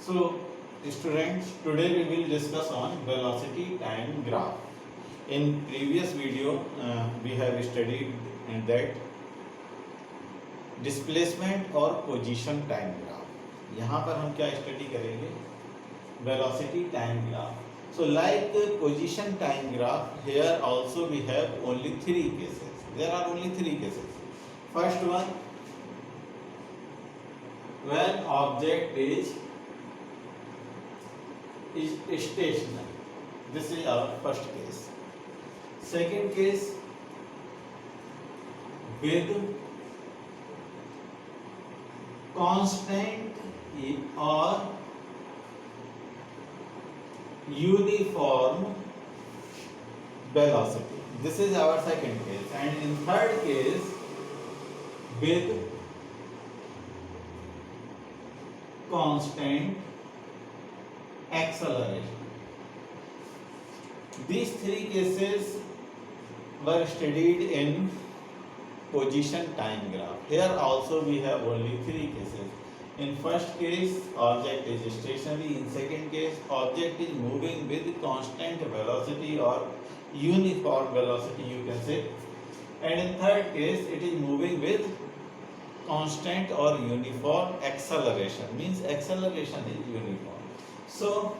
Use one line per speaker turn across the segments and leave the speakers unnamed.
So, students, today we will discuss on velocity time graph. In previous video, we have studied that displacement और position time graph. यहाँ पर हम क्या study करेंगे? Velocity time graph. So, like position time graph, here also we have only three cases. There are only three cases. First one, when object is stationary. This is our first case. Second case, with constant or uniform velocity. This is our second case. And in third case, with constant acceleration. These three cases were studied in position time graph. Here also we have only three cases. In first case, object is stationary. In second case, object is moving with constant velocity or uniform velocity, you can say. And in third case, it is moving with constant or uniform acceleration. Means acceleration is uniform. So,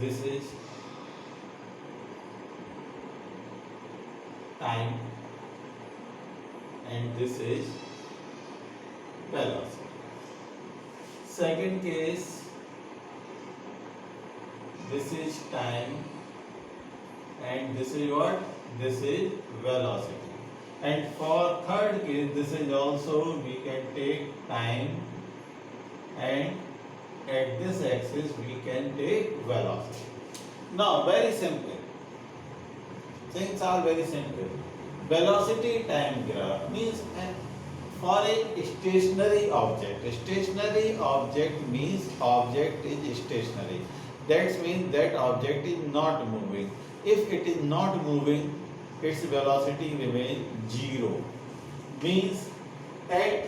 this is time and this is velocity. Second case, this is time and this is what? This is velocity. And for third case, this is also we can take time and at this axis we can take velocity. Now very simple. Things are very simple. Velocity time graph means for a stationary object. A stationary object means object is stationary. That means that object is not moving. If it is not moving, its velocity remains 0. Means at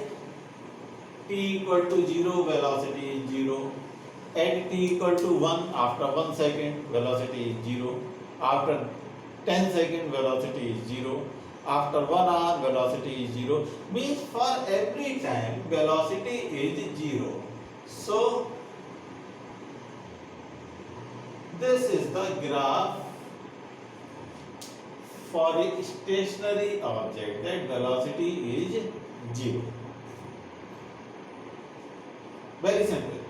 t equal to 0, velocity is 0. At t equal to 1, after 1 second, velocity is 0. After 10 second, velocity is 0. After 1 hour, velocity is 0. Means for every time, velocity is 0. So, this is the graph for a stationary object, that velocity is 0. Very simple.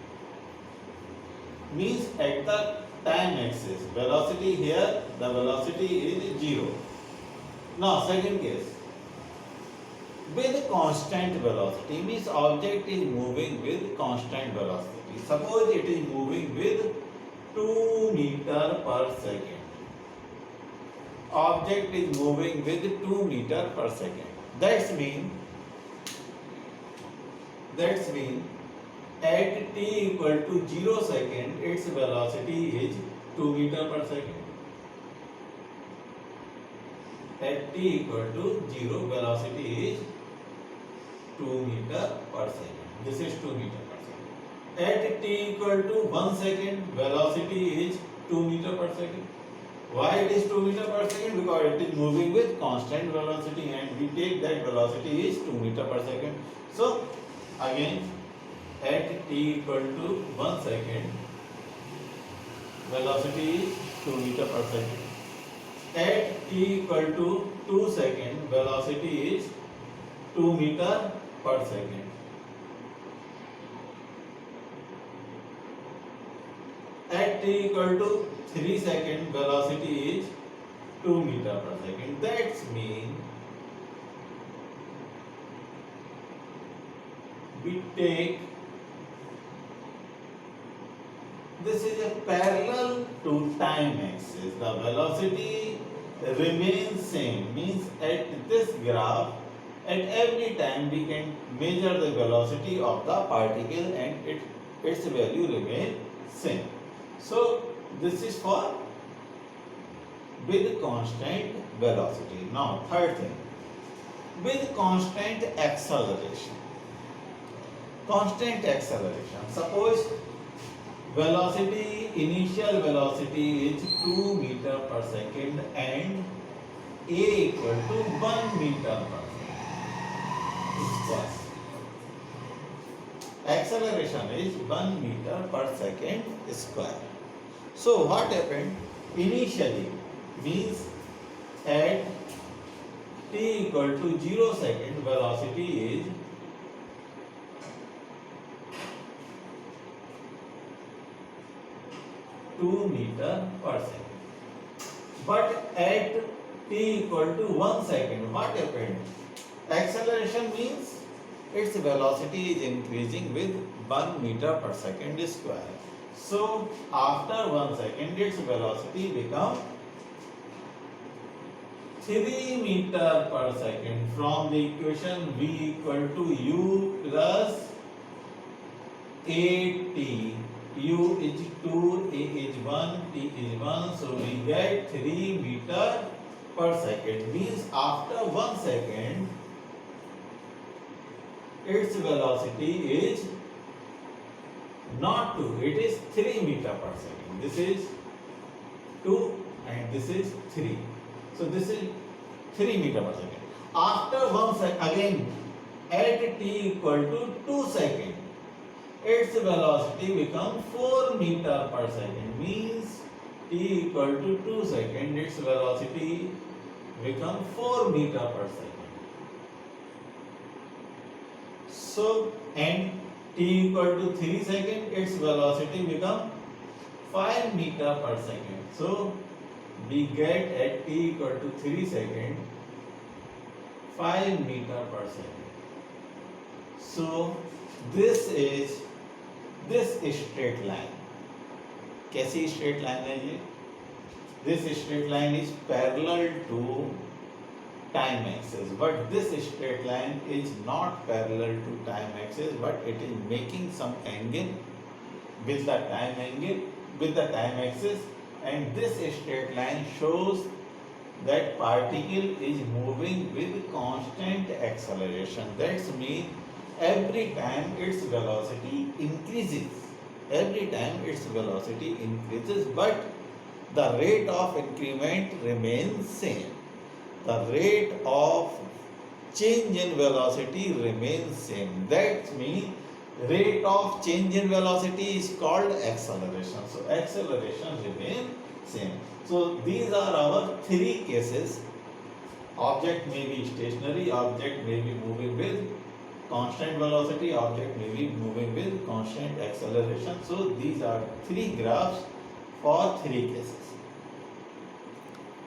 Means at the time axis, velocity here, the velocity is 0. Now second case, with constant velocity means object is moving with constant velocity. Suppose it is moving with 2 meter per second. Object is moving with 2 meter per second. That's mean at t equal to 0 second, its velocity is 2 meter per second. At t equal to 0, velocity is 2 meter per second. This is 2 meter per second. At t equal to 1 second, velocity is 2 meter per second. Why it is 2 meter per second? Because it is moving with constant velocity and we take that velocity is 2 meter per second. So, again, at t equal to 1 second, velocity is 2 meter per second. At t equal to 2 second, velocity is 2 meter per second. At t equal to 3 second, velocity is 2 meter per second. That means we take, this is a parallel to time axis. The velocity remains same. Means at this graph, at every time we can measure the velocity of the particle and its value remain same. So this is for with constant velocity. Now, third thing, with constant acceleration. constant acceleration. Suppose velocity, initial velocity is 2 meter per second and a equal to 1 meter per second square. Acceleration is 1 meter per second square. So what happened? Initially means at t equal to 0 second, velocity is 2 meter per second. But at t equal to 1 second, what happened? Acceleration means its velocity is increasing with 1 meter per second square. So after 1 second, its velocity becomes 3 meter per second. From the equation v equal to u plus at, u is 2, a is 1, t is 1, so we get 3 meter per second. Means after 1 second, its velocity is not 2, it is 3 meter per second. This is 2 and this is 3. So this is 3 meter per second. After 1 second, again at t equal to 2 seconds, its velocity becomes 4 meter per second. Means t equal to 2 seconds, its velocity becomes 4 meter per second. So and t equal to 3 seconds, its velocity becomes 5 meter per second. So we get at t equal to 3 seconds 5 meter per second. So this is straight line. कैसी straight line है ये? This straight line is parallel to time axis, but this straight line is not parallel to time axis, but it is making some angle with the time axis, and this straight line shows that particle is moving with constant acceleration. That means every time its velocity increases. But the rate of increment remains same. The rate of change in velocity remains same. That means rate of change in velocity is called acceleration. So acceleration remains same. So these are our three cases. Object may be stationary, object may be moving with constant velocity, object may be moving with constant acceleration. So these are three graphs for three cases.